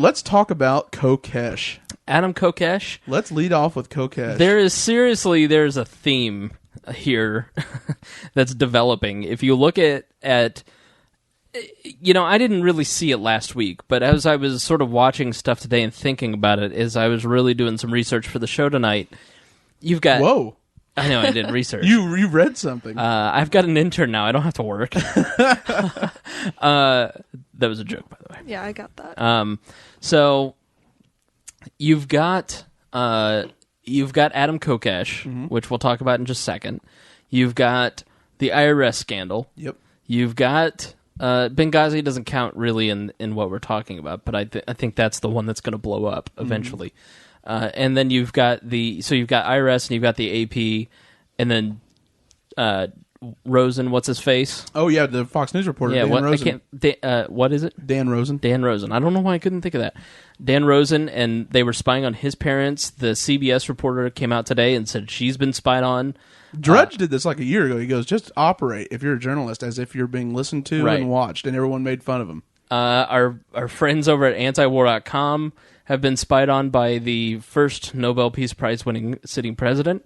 let's talk about Kokesh. Adam Kokesh. Let's lead off with Kokesh. There's a theme here that's developing. If you look at I didn't really see it last week, but as I was sort of watching stuff today and thinking about it, as I was really doing some research for the show tonight, you've got... Whoa. I know, I did research. You read something. I've got an intern now. I don't have to work. That was a joke, by the way. Yeah, I got that. So you've got Adam Kokesh, which we'll talk about in just a second. You've got the IRS scandal. Yep. You've got Benghazi doesn't count really in what we're talking about, but I think that's the one that's going to blow up eventually. And then you've got IRS and you've got the AP, and then Rosen, what's his face? Oh yeah, the Fox News reporter. Dan Rosen. What is it? Dan Rosen. Dan Rosen. I don't know why I couldn't think of that. Dan Rosen, and they were spying on his parents. The CBS reporter came out today and said she's been spied on. Drudge did this like a year ago. He goes, just operate, if you're a journalist, as if you're being listened to and watched, and everyone made fun of him. Our friends over at antiwar.com have been spied on by the first Nobel Peace Prize winning sitting president.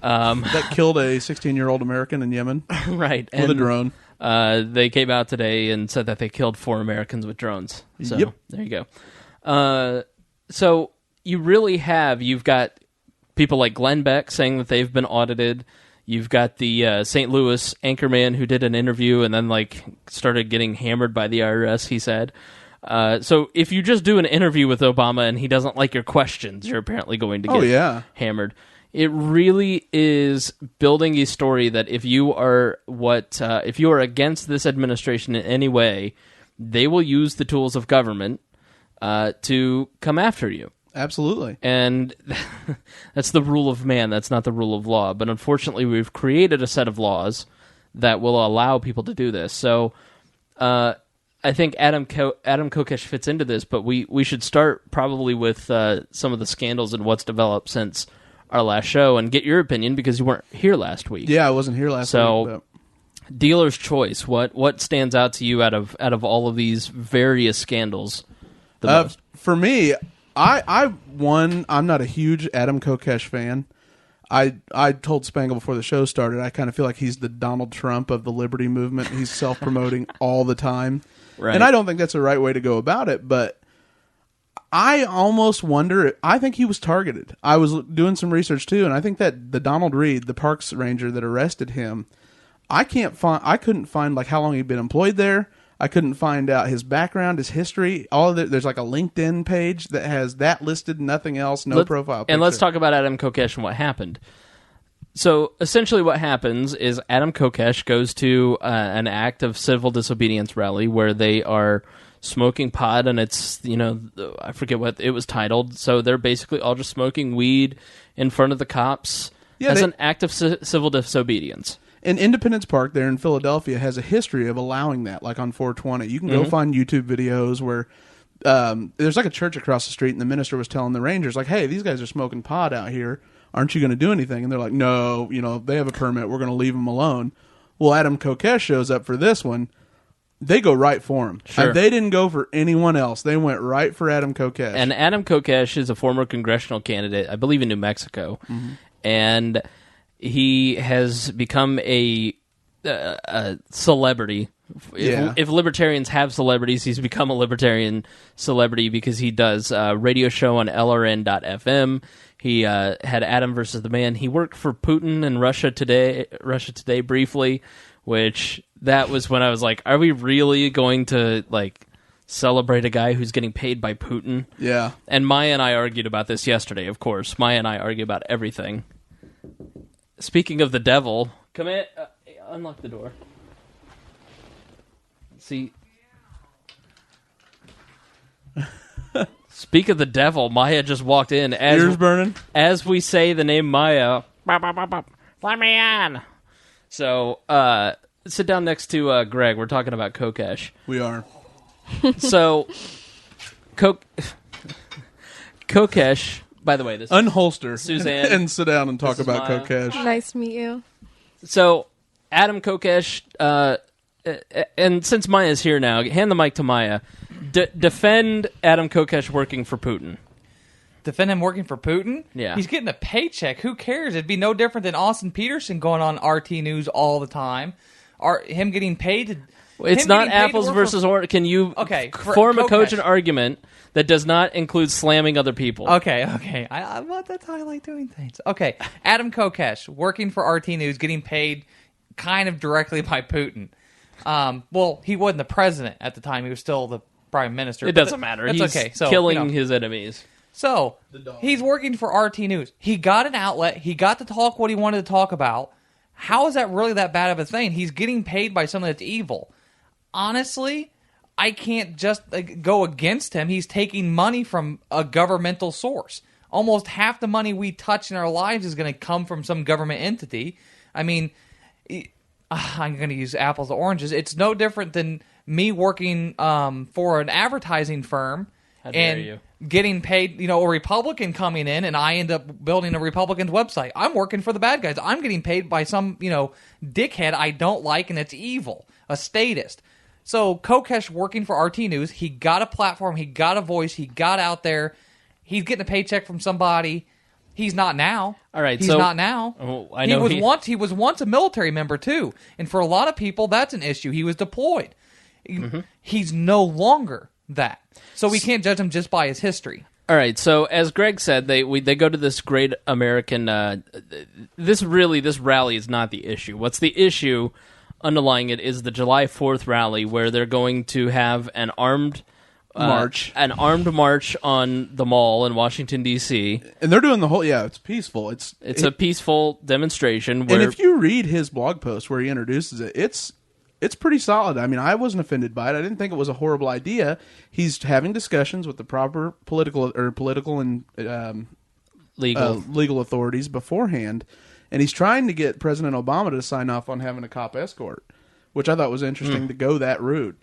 That killed a 16-year-old American in Yemen. Right. With a drone. They came out today and said that they killed 4 Americans with drones. So, There you go. So you've got people like Glenn Beck saying that they've been audited. You've got the St. Louis anchorman who did an interview and then started getting hammered by the IRS, he said. So if you just do an interview with Obama and he doesn't like your questions, you're apparently going to get hammered. It really is building a story that if you are against this administration in any way, they will use the tools of government to come after you. Absolutely. And that's the rule of man. That's not the rule of law. But unfortunately, we've created a set of laws that will allow people to do this. So I think Adam Kokesh fits into this, but we should start probably with some of the scandals and what's developed since our last show and get your opinion because you weren't here last week. Yeah, I wasn't here last week. So, dealer's choice. What stands out to you out of all of these various scandals the most? For me, I'm not a huge Adam Kokesh fan. I told Spangle before the show started, I kind of feel like he's the Donald Trump of the liberty movement. He's self-promoting all the time. Right. And I don't think that's the right way to go about it, but I almost wonder, I think he was targeted. I was doing some research too, and I think that the Donald Reed, the parks ranger that arrested him, I couldn't find like how long he'd been employed there. I couldn't find out his background, his history. All of it. There's like a LinkedIn page that has that listed, nothing else, profile picture. And let's talk about Adam Kokesh and what happened. So essentially what happens is Adam Kokesh goes to an act of civil disobedience rally where they are smoking pot, and it's, I forget what it was titled. So they're basically all just smoking weed in front of the cops as an act of civil disobedience. And Independence Park there in Philadelphia has a history of allowing that, like on 420. You can go find YouTube videos where there's like a church across the street, and the minister was telling the Rangers, like, hey, these guys are smoking pot out here. Aren't you going to do anything? And they're like, no, they have a permit. We're going to leave them alone. Well, Adam Kokesh shows up for this one. They go right for him. Sure. They didn't go for anyone else. They went right for Adam Kokesh. And Adam Kokesh is a former congressional candidate, I believe in New Mexico. And he has become a celebrity. If libertarians have celebrities, he's become a libertarian celebrity because he does a radio show on LRN.FM. He had Adam versus the Man. He worked for Putin and Russia Today briefly, which that was when I was like, are we really going to celebrate a guy who's getting paid by Putin? Yeah. And Miah and I argued about this yesterday, of course. Miah and I argue about everything. Speaking of the devil, come in. Unlock the door. See. Speak of the devil, Miah just walked in. Ears burning? As we say the name Miah, let me in. So, sit down next to Greg. We're talking about Kokesh. We are. So, Kokesh, by the way, this unholster Suzanne and sit down and talk about Miah. Kokesh. Nice to meet you. So, Adam Kokesh, and since Miah's here now, hand the mic to Miah. defend Adam Kokesh working for Putin. Defend him working for Putin? Yeah. He's getting a paycheck. Who cares? It'd be no different than Austin Peterson going on RT News all the time. Him getting paid to... It's not apples versus oranges. Can you form a cogent argument that does not include slamming other people? Okay. That's how I like doing things. Okay, Adam Kokesh, working for RT News, getting paid kind of directly by Putin. Well, he wasn't the president at the time. He was still the prime minister. It doesn't matter. That's He's okay. So, killing his enemies. So, he's working for RT News. He got an outlet. He got to talk what he wanted to talk about. How is that really that bad of a thing? He's getting paid by something that's evil. Honestly, I can't just go against him. He's taking money from a governmental source. Almost half the money we touch in our lives is going to come from some government entity. I mean, I'm going to use apples to oranges. It's no different than me working for an advertising firm and getting paid, a Republican coming in, and I end up building a Republican's website. I'm working for the bad guys. I'm getting paid by some, dickhead I don't like, and it's evil, a statist. So Kokesh working for RT News, he got a platform, he got a voice, he got out there. He's getting a paycheck from somebody. He's not now. All right, he's not now. Oh, I know he was once a military member too, and for a lot of people, that's an issue. He was deployed. Mm-hmm. He's no longer that, so we can't judge him just by his history. All right, so as Greg said, they go to this great American. This rally is not the issue. What's the issue underlying it is the July 4th rally, where they're going to have an armed march on the Mall in Washington, D.C. And they're doing the whole, it's peaceful. It's a peaceful demonstration. And if you read his blog post where he introduces it, it's pretty solid. I mean, I wasn't offended by it. I didn't think it was a horrible idea. He's having discussions with the proper political and legal authorities beforehand. And he's trying to get President Obama to sign off on having a cop escort, which I thought was interesting to go that route.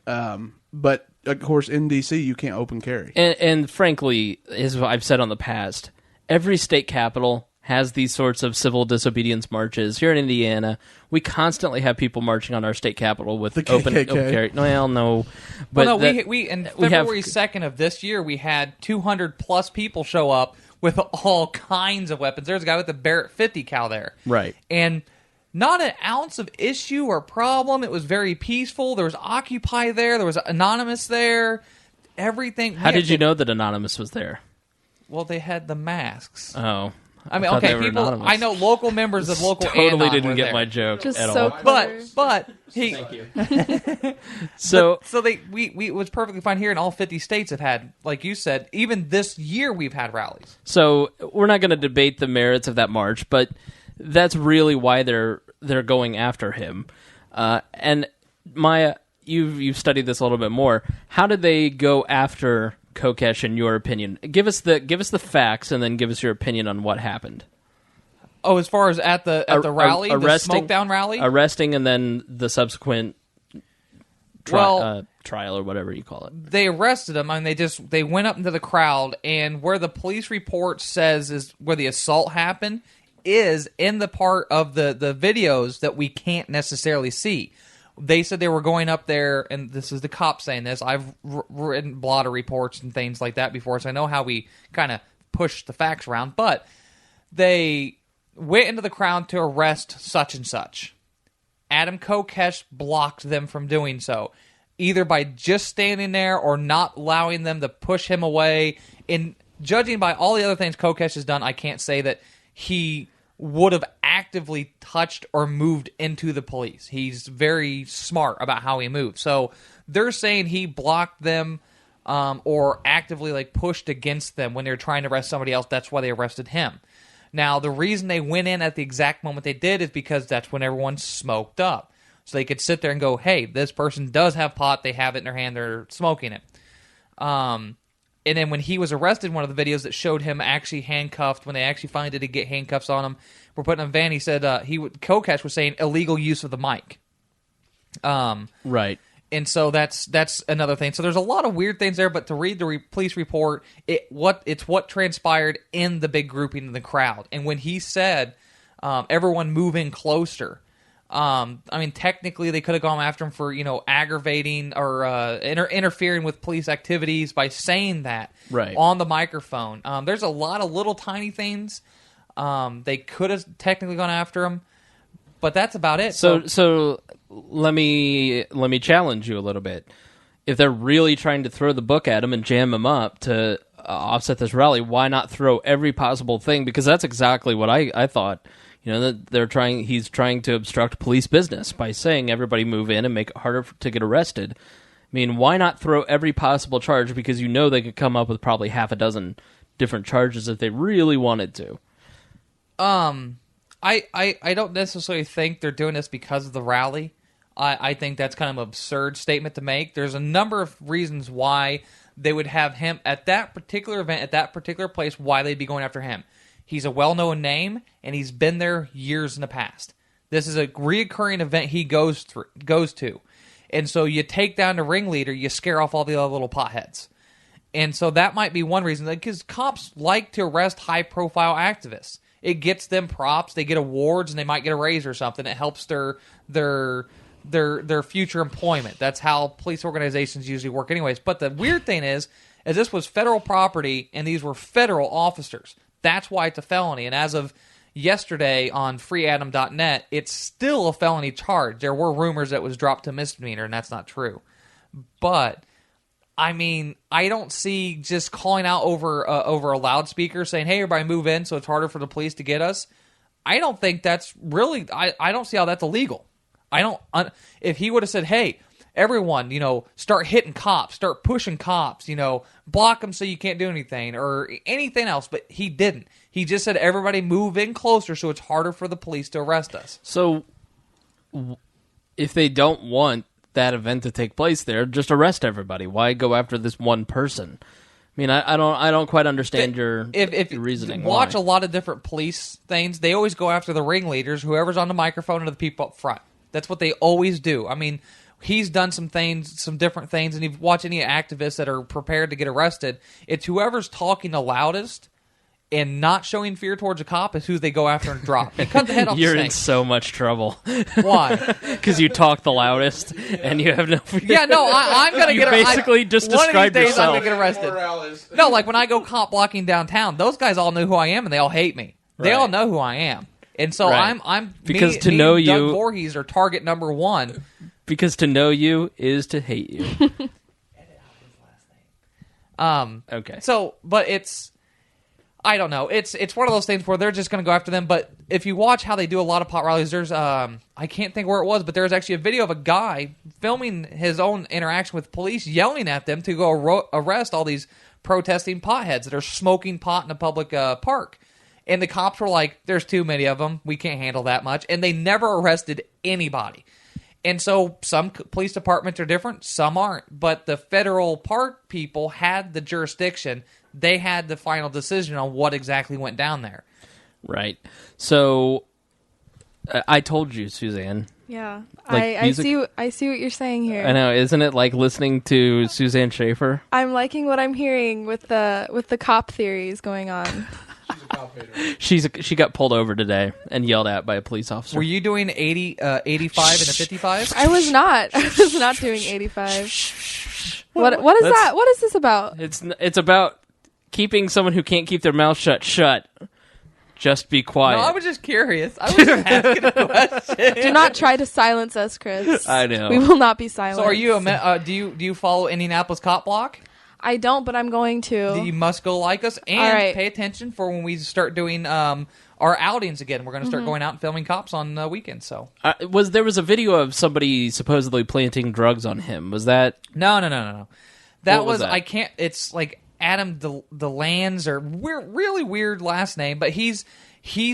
But, of course, in D.C., you can't open carry. And frankly, as I've said on the past, every state capital has these sorts of civil disobedience marches. Here in Indiana, we constantly have people marching on our state capitol with the open carry. Well, no. But we in February 2nd of this year, we had 200-plus people show up with all kinds of weapons. There's a guy with a Barrett 50 cal there. Right. And not an ounce of issue or problem. It was very peaceful. There was Occupy there. There was Anonymous there. Everything. How did you know that Anonymous was there? Well, they had the masks. Oh. I mean, okay, people. Anonymous. I know local members of local. Totally Anon didn't were get there. my joke Just at so all. clever. Thank you. So it was perfectly fine here, and all 50 states have had, like you said, even this year we've had rallies. So we're not going to debate the merits of that march, but that's really why they're going after him. And Miah, you've studied this a little bit more. How did they go after Kokesh, in your opinion? Give us the facts, and then give us your opinion on what happened. Oh, as far as at the rally, the Smokedown rally, arresting, and then the subsequent trial or whatever you call it. They arrested him, and they went up into the crowd, and where the police report says is where the assault happened is in the part of the videos that we can't necessarily see. They said they were going up there, and this is the cops saying this. I've written blotter reports and things like that before, so I know how we kind of push the facts around. But they went into the crowd to arrest such and such. Adam Kokesh blocked them from doing so, either by just standing there or not allowing them to push him away. In judging by all the other things Kokesh has done, I can't say that he would have actively touched or moved into the police. He's very smart about how he moves. So they're saying he blocked them or actively pushed against them when they were trying to arrest somebody else. That's why they arrested him. Now, the reason they went in at the exact moment they did is because that's when everyone smoked up. So they could sit there and go, hey, this person does have pot. They have it in their hand. They're smoking it. And then when he was arrested, one of the videos that showed him actually handcuffed, when they actually finally did get handcuffs on him, were put in a van, he said Kokesh was saying illegal use of the mic. Right. And so that's another thing. So there's a lot of weird things there, but to read the police report, it's what transpired in the big grouping in the crowd. And when he said everyone move in closer, I mean, technically, they could have gone after him for, aggravating or interfering with police activities by saying that on the microphone. There's a lot of little tiny things they could have technically gone after him, but that's about it. So let me challenge you a little bit. If they're really trying to throw the book at him and jam him up to offset this rally, why not throw every possible thing? Because that's exactly what I thought. That he's trying to obstruct police business by saying everybody move in and make it harder to get arrested. I mean, why not throw every possible charge? Because they could come up with probably half a dozen different charges if they really wanted to. I don't necessarily think they're doing this because of the rally. I think that's kind of an absurd statement to make. There's a number of reasons why they would have him at that particular event, at that particular place, why they'd be going after him. He's a well-known name, and he's been there years in the past. This is a reoccurring event he goes to. And so you take down the ringleader, you scare off all the other little potheads. And so that might be one reason, because cops like to arrest high-profile activists. It gets them props, they get awards, and they might get a raise or something. It helps their future employment. That's how police organizations usually work anyways. But the weird thing is this was federal property, and these were federal officers. That's why it's a felony. And as of yesterday on freeadam.net, it's still a felony charge. There were rumors that it was dropped to misdemeanor, and that's not true. But, I mean, I don't see just calling out over a loudspeaker saying, hey, everybody move in so it's harder for the police to get us. I don't think that's really... I don't see how that's illegal. If he would have said, hey, everyone, start hitting cops, start pushing cops, block them so you can't do anything or anything else. But he didn't. He just said, everybody move in closer so it's harder for the police to arrest us. So if they don't want that event to take place there, just arrest everybody. Why go after this one person? I mean, I don't quite understand your reasoning. Watch a lot of different police things. They always go after the ringleaders, whoever's on the microphone, or the people up front. That's what they always do. I mean, he's done some different things, and if you watch any activists that are prepared to get arrested, it's whoever's talking the loudest and not showing fear towards a cop is who they go after and drop. They cut the head off the snake. You're in so much trouble. Why? Because you talk the loudest, and you have no fear. Yeah, no, I'm going to get arrested. Basically just described yourself. One of these days I'm going to get arrested. No, like when I go cop blocking downtown, those guys all know who I am, and they all hate me. They all know who I am. And so I'm because me, to me know and you, Doug Voorhees are target number one. Because to know you is to hate you. Okay. So, but I don't know. It's one of those things where they're just going to go after them. But if you watch how they do a lot of pot rallies, there's I can't think where it was, but there's actually a video of a guy filming his own interaction with police, yelling at them to go arrest all these protesting potheads that are smoking pot in a public park. And the cops were like, there's too many of them. We can't handle that much. And they never arrested anybody. And so some police departments are different, some aren't. But the federal park people had the jurisdiction. They had the final decision on what exactly went down there. Right. So I told you, Suzanne. Yeah. Like I see what you're saying here. I know. Isn't it like listening to Suzanne Schaefer? I'm liking what I'm hearing with the cop theories going on. She got pulled over today and yelled at by a police officer. Were you doing 85 and a 55? I was not. I was not doing 85. What is that? What is this about? It's about keeping someone who can't keep their mouth shut. Just be quiet. No, I was just curious. I was just asking a question. Do not try to silence us, Chris. I know. We will not be silenced. So are you do you follow Indianapolis Cop Block? I don't, but I'm going to. You must go like us and pay attention for when we start doing our outings again. We're going to start going out and filming cops on weekends. So there was a video of somebody supposedly planting drugs on him. Was that? No. That was that? I can't. It's like Adam DeLands or really weird last name, but he's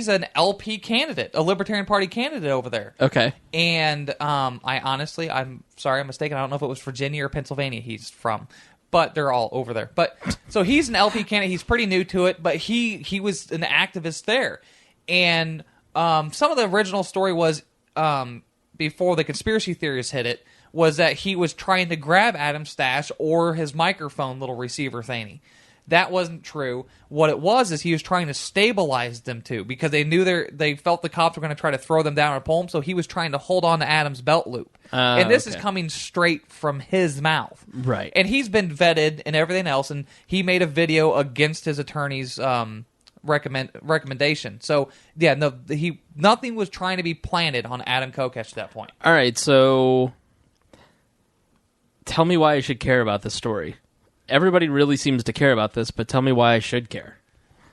an LP candidate, a Libertarian Party candidate over there. Okay. And I'm sorry, I'm mistaken. I don't know if it was Virginia or Pennsylvania he's from. But they're all over there. But so he's an LP candidate. He's pretty new to it, but he was an activist there. And some of the original story was before the conspiracy theorists hit it was that he was trying to grab Adam's stash or his microphone little receiver thingy. That wasn't true. What it was is he was trying to stabilize them too, because they knew they felt the cops were going to try to throw them down or pull them, so he was trying to hold on to Adam's belt loop. And this is coming straight from his mouth. Right. And he's been vetted and everything else, and he made a video against his attorney's recommendation. So, yeah, no, nothing was trying to be planted on Adam Kokesh at that point. All right, so tell me why I should care about this story. Everybody really seems to care about this, but tell me why I should care.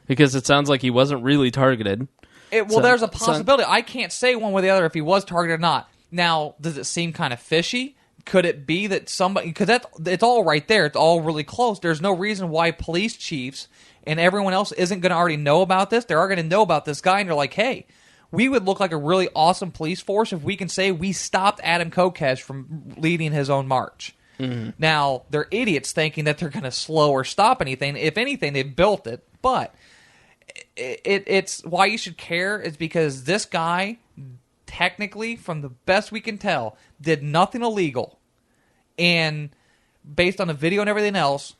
Because it sounds like he wasn't really targeted. There's a possibility. I can't say one way or the other if he was targeted or not. Now, does it seem kind of fishy? Could it be that somebody... Because it's all right there. It's all really close. There's no reason why police chiefs and everyone else isn't going to already know about this. They are going to know about this guy, and they're like, hey, we would look like a really awesome police force if we can say we stopped Adam Kokesh from leading his own march. Mm-hmm. Now, they're idiots thinking that they're going to slow or stop anything. If anything, they built it. But it's why you should care is because this guy, technically, from the best we can tell, did nothing illegal. And based on the video and everything else,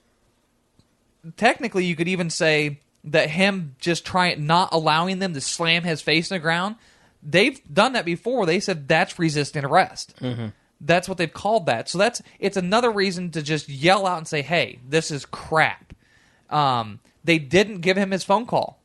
technically you could even say that him just not allowing them to slam his face in the ground, they've done that before. They said that's resisting arrest. Mm-hmm. That's what they've called that. So it's another reason to just yell out and say, hey, this is crap. They didn't give him his phone call.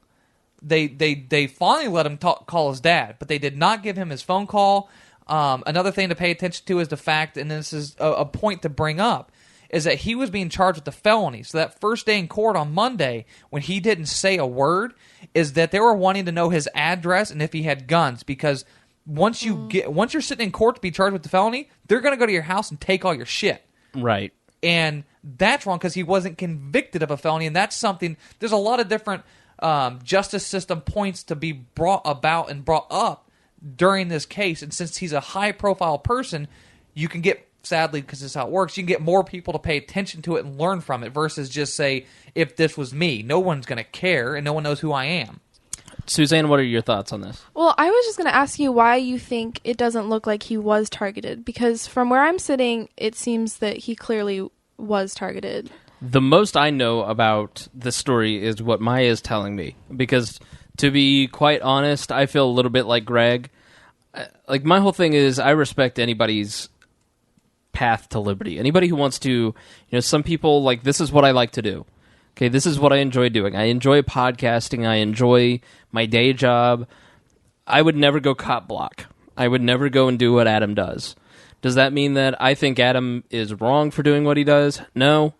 They finally let him call his dad, but they did not give him his phone call. Another thing to pay attention to is the fact, and this is a point to bring up, is that he was being charged with the felony. So that first day in court on Monday, when he didn't say a word, is that they were wanting to know his address and if he had guns, because once you're sitting in court to be charged with the felony, they're going to go to your house and take all your shit. Right. And that's wrong because he wasn't convicted of a felony, and that's something. There's a lot of different justice system points to be brought about and brought up during this case, and since he's a high-profile person, you can get, sadly, because this is how it works, you can get more people to pay attention to it and learn from it versus just say, if this was me, no one's going to care, and no one knows who I am. Suzanne, what are your thoughts on this? Well, I was just going to ask you why you think it doesn't look like he was targeted, because from where I'm sitting, it seems that he clearly was targeted. The most I know about this story is what Miah is telling me, because to be quite honest, I feel a little bit like Greg. Like, my whole thing is I respect anybody's path to liberty. Anybody who wants to, some people, like, this is what I like to do. Okay, this is what I enjoy doing. I enjoy podcasting. I enjoy my day job. I would never go cop block. I would never go and do what Adam does. Does that mean that I think Adam is wrong for doing what he does? No.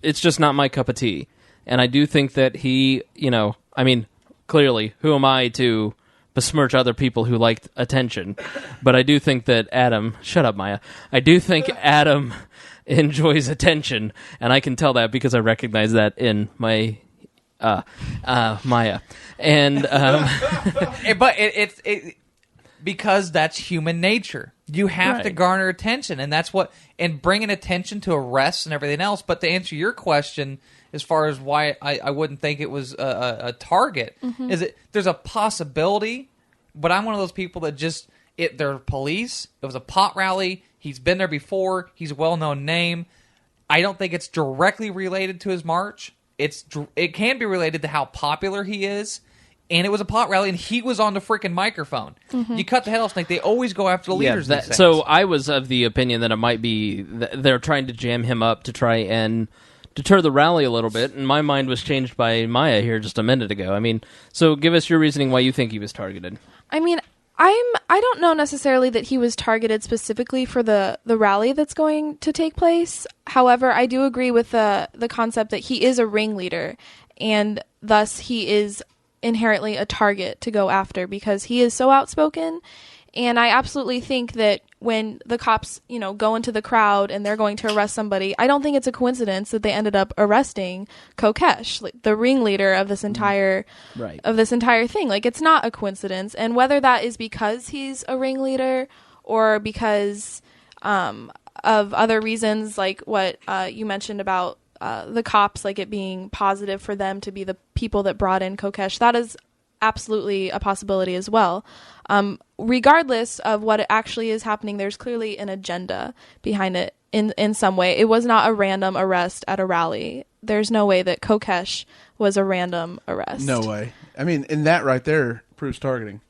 It's just not my cup of tea. And I do think that he, clearly, who am I to besmirch other people who liked attention? But I do think that Adam... Shut up, Miah. I do think Adam enjoys attention, and I can tell that because I recognize that in my Miah. And but it's because that's human nature. You have to garner attention, and that's what, and bringing attention to arrests and everything else. But to answer your question, as far as why I wouldn't think it was a target, is it there's a possibility, but I'm one of those people that just they're police. It was a pot rally. He's been there before. He's a well-known name. I don't think it's directly related to his march. It can be related to how popular he is. And it was a pot rally, and he was on the freaking microphone. Mm-hmm. You cut the head off snake. They always go after the leaders. So I was of the opinion that it might be they're trying to jam him up to try and deter the rally a little bit. And my mind was changed by Miah here just a minute ago. So give us your reasoning why you think he was targeted. I don't know necessarily that he was targeted specifically for the rally that's going to take place. However, I do agree with the concept that he is a ringleader, and thus he is inherently a target to go after because he is so outspoken. And I absolutely think that when the cops, go into the crowd and they're going to arrest somebody, I don't think it's a coincidence that they ended up arresting Kokesh, like the ringleader of this entire thing. Like, it's not a coincidence. And whether that is because he's a ringleader or because of other reasons, like what you mentioned about the cops, like it being positive for them to be the people that brought in Kokesh, that is absolutely a possibility as well. Regardless of what actually is happening, there's clearly an agenda behind it in some way. It was not a random arrest at a rally. there's no way that Kokesh was a random arrest. No way. I mean, and that right there proves targeting.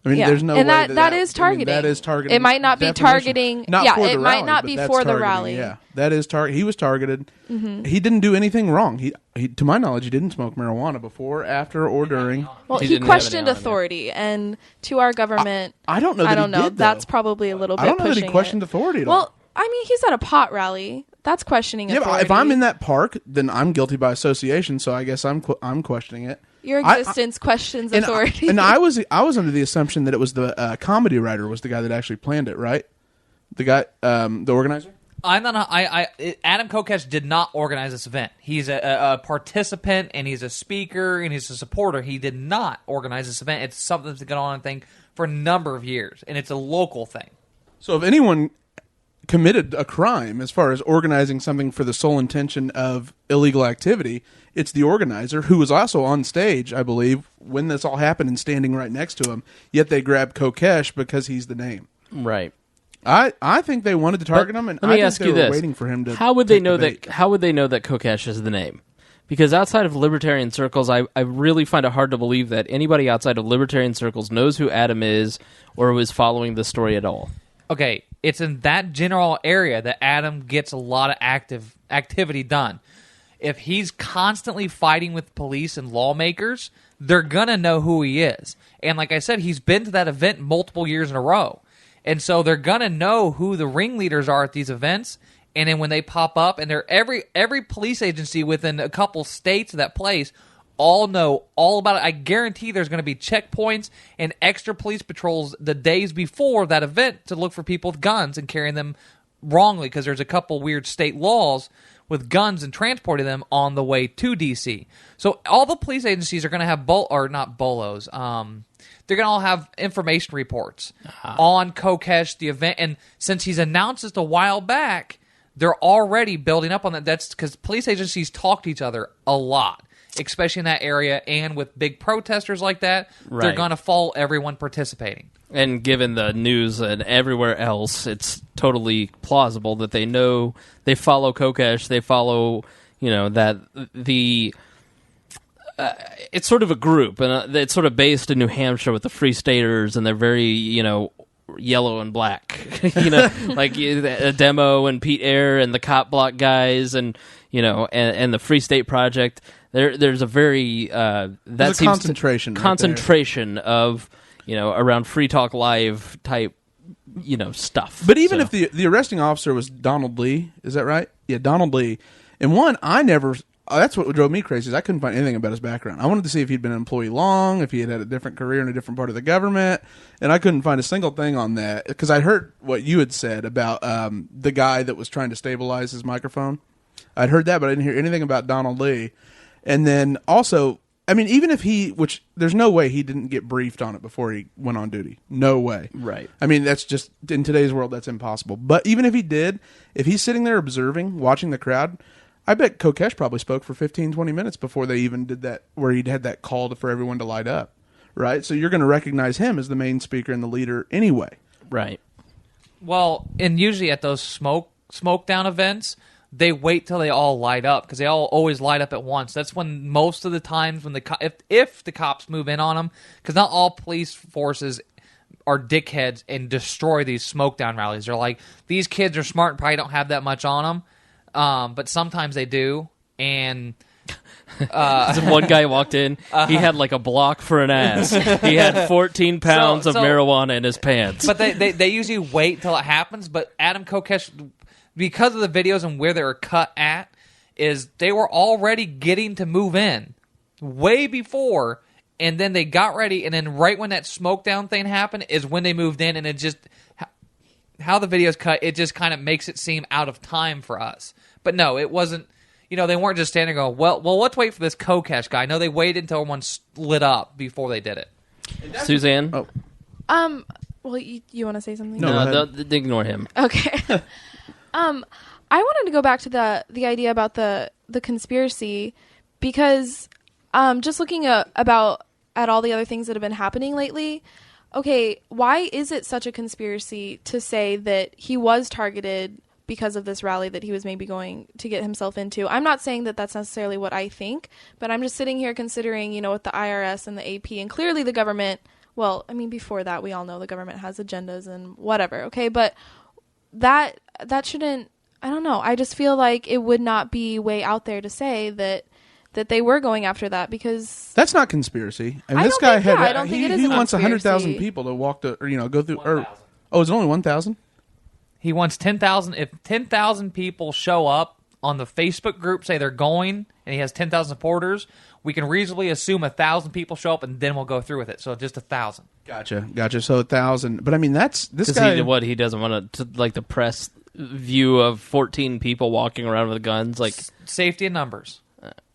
I mean, Yeah. there's no and way that is targeting. I mean, that is targeting. It might not be definition. targeting. Not yeah, for the it rally, might not but be that's for the targeting. rally. Yeah, that is target. He was targeted. Mm-hmm. He didn't do anything wrong. He, to my knowledge, he didn't smoke marijuana before, after, or during. Well, He he didn't have questioned any on him, authority, and to our government, I don't know. That I don't he know. Did, though. That's probably a little bit. I don't know that pushing he questioned it. authority at all. Well, I mean, he's at a pot rally. That's questioning Yeah, authority. but if I'm in that park, then I'm guilty by association. So I guess I'm questioning it. Your existence questions authority. And I was under the assumption that it was the comedy writer was the guy that actually planned it, right? The guy, the organizer. I'm not. Adam Kokesh did not organize this event. He's a participant, and he's a speaker, and he's a supporter. He did not organize this event. It's something that's gone on, I think, for a number of years, and it's a local thing. So if anyone committed a crime as far as organizing something for the sole intention of illegal activity, it's the organizer, who was also on stage, I believe, when this all happened and standing right next to him. Yet they grabbed Kokesh because he's the name. Right. I think they wanted to target him, and let me I think ask they you were this: waiting for him to. How would they take know the bait. that? How would they know that Kokesh is the name? Because outside of libertarian circles, I really find it hard to believe that anybody outside of libertarian circles knows who Adam is or was following the story at all. Okay, it's in that general area that Adam gets a lot of activity done. If he's constantly fighting with police and lawmakers, they're gonna know who he is. And like I said, he's been to that event multiple years in a row. And so they're gonna know who the ringleaders are at these events. And then when they pop up, and they're every police agency within a couple states of that place all know all about it. I guarantee there's going to be checkpoints and extra police patrols the days before that event to look for people with guns and carrying them wrongly, because there's a couple weird state laws with guns and transporting them on the way to D.C. So all the police agencies are going to have not bolos. They're going to all have information reports on Kokesh, the event, and since he's announced this a while back, they're already building up on that. That's because police agencies talk to each other a lot, especially in that area, and with big protesters like that, they're Right. going to follow everyone participating. And given the news and everywhere else, it's totally plausible that they know they follow Kokesh. They follow, that the. It's sort of a group, and it's sort of based in New Hampshire with the Free Staters, and they're very, yellow and black, like a Demo and Pete Eyre and the Cop Block guys, and and the Free State Project. There's a very There's a concentration of around Free Talk Live type stuff. But even if the arresting officer was Donald Lee, is that right? Yeah, Donald Lee. And one, that's what drove me crazy, is I couldn't find anything about his background. I wanted to see if he'd been an employee long, if he had a different career in a different part of the government, and I couldn't find a single thing on that, because I heard what you had said about the guy that was trying to stabilize his microphone. I'd heard that, but I didn't hear anything about Donald Lee. And then also, I mean, even if which there's no way he didn't get briefed on it before he went on duty. No way. Right. I mean, that's just, in today's world, that's impossible. But even if he did, if he's sitting there observing, watching the crowd, I bet Kokesh probably spoke for 15, 20 minutes before they even did that, where he'd had that call for everyone to light up. Right? So you're going to recognize him as the main speaker and the leader anyway. Right. Well, and usually at those smoke down events, they wait till they all light up, because they all always light up at once. That's when most of the times when if the cops move in on them, because not all police forces are dickheads and destroy these smoke down rallies. They're like, these kids are smart and probably don't have that much on them, but sometimes they do. And one guy walked in, he had like a block for an ass. He had 14 pounds of marijuana in his pants. But they usually wait till it happens. But Adam Kokesh, because of the videos and where they were cut at, is they were already getting to move in way before, and then they got ready, and then right when that smoke down thing happened is when they moved in, and it just, how the videos cut, it just kind of makes it seem out of time for us. But no, it wasn't, they weren't just standing there going, well, let's wait for this Kokesh guy. No, they waited until everyone lit up before they did it. Suzanne? Oh. Well, you want to say something? No, ignore him. Okay. I wanted to go back to the idea about the conspiracy, because just looking at all the other things that have been happening lately. Okay, why is it such a conspiracy to say that he was targeted because of this rally that he was maybe going to get himself into. I'm not saying that that's necessarily what I think, but I'm just sitting here considering, with the IRS and the AP and clearly the government, well, I mean, before that, we all know the government has agendas and whatever, okay? But that shouldn't, I don't know. I just feel like it would not be way out there to say that they were going after that, because that's not conspiracy. And I this don't guy think- had yeah, I don't think it is he a wants 100,000 conspiracy. people to walk to, or go through. 1,000. Oh, it's only 1,000. He wants 10,000. If 10,000 people show up on the Facebook group, say they're going, and he has 10,000 supporters, we can reasonably assume 1,000 people show up, and then we'll go through with it. So just 1,000. Gotcha. So 1,000. But I mean, that's this Because guy. he doesn't want to like the press view of 14 people walking around with guns, like Safety in numbers.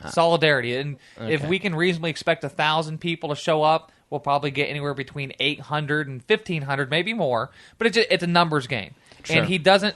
Solidarity. And if we can reasonably expect 1,000 people to show up, we'll probably get anywhere between 800 and 1,500, maybe more. But it's a numbers game. Sure. And he doesn't...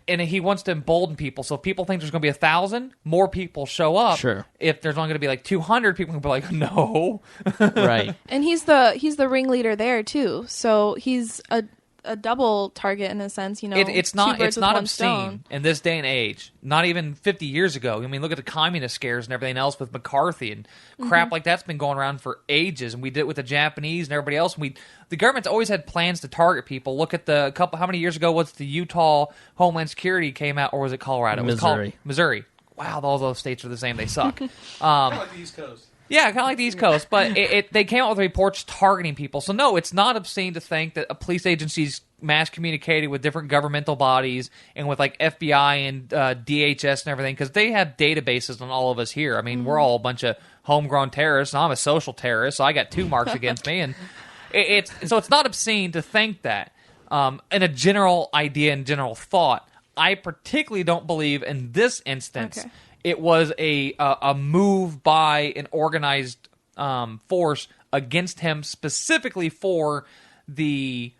And he wants to embolden people. So if people think there's going to be 1,000, more people show up. Sure. If there's only going to be like 200, people can be like, no. right. And he's the ringleader there too, so he's a double target in a sense. It's two not birds with one obscene stone. in this day and age. Not even 50 years ago. I mean, look at the communist scares and everything else with McCarthy and crap like that's been going around for ages. And we did it with the Japanese and everybody else. The government's always had plans to target people. Look at how many years ago was the Utah Homeland Security came out, or was it Colorado? It was Missouri. Missouri. Wow, all those states are the same. They suck. Kind of like the East Coast. Yeah, kind of like the East Coast, but they came out with reports targeting people. So no, it's not obscene to think that a police agency's mass communicating with different governmental bodies and with like FBI and DHS and everything, because they have databases on all of us here. I mean, we're all a bunch of homegrown terrorists, and I'm a social terrorist, so I got 2 marks against me, and so it's not obscene to think that. In a general idea and general thought, I particularly don't believe in this instance. Okay. It was a move by an organized force against him specifically for the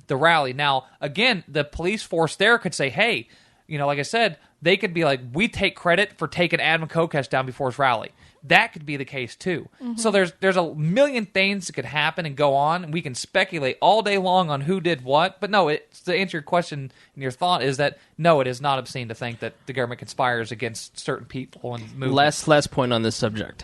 rally. Now, again, the police force there could say, hey, like I said, they could be like, we take credit for taking Adam Kokesh down before his rally. That could be the case too. So there's a million things that could happen and go on, and we can speculate all day long on who did what. But no, to answer your question and your thought is that no, it is not obscene to think that the government conspires against certain people and movements. Last point on this subject.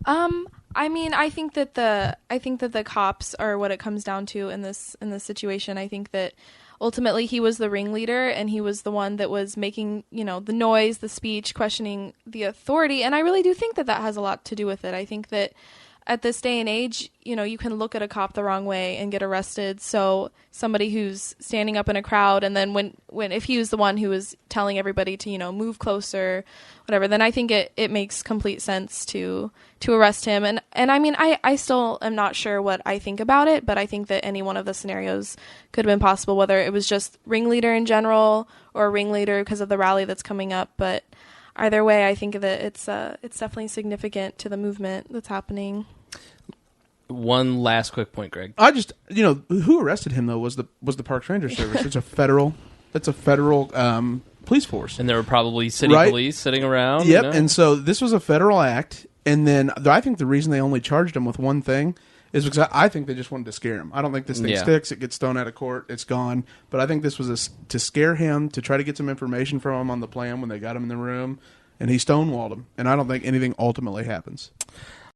I mean, I think that the cops are what it comes down to in this situation. I think that ultimately he was the ringleader, and he was the one that was making, the noise, the speech, questioning the authority. And I really do think that has a lot to do with it. I think that at this day and age, you can look at a cop the wrong way and get arrested. So somebody who's standing up in a crowd, and then when if he was the one who was telling everybody to, move closer, whatever, then I think it makes complete sense to arrest him. And I mean, I still am not sure what I think about it, but I think that any one of the scenarios could have been possible, whether it was just ringleader in general or ringleader because of the rally that's coming up. But either way, I think that it's definitely significant to the movement that's happening. One last quick point, Greg. I just, who arrested him though was the Parks Ranger Service. It's a federal police force, And there were probably city Right. police sitting around. Yep, and so this was a federal act, and then I think the reason they only charged him with one thing is because I think they just wanted to scare him. I don't think this thing sticks. It gets thrown out of court. It's gone. But I think this was to scare him, to try to get some information from him on the plan when they got him in the room, and he stonewalled him. And I don't think anything ultimately happens.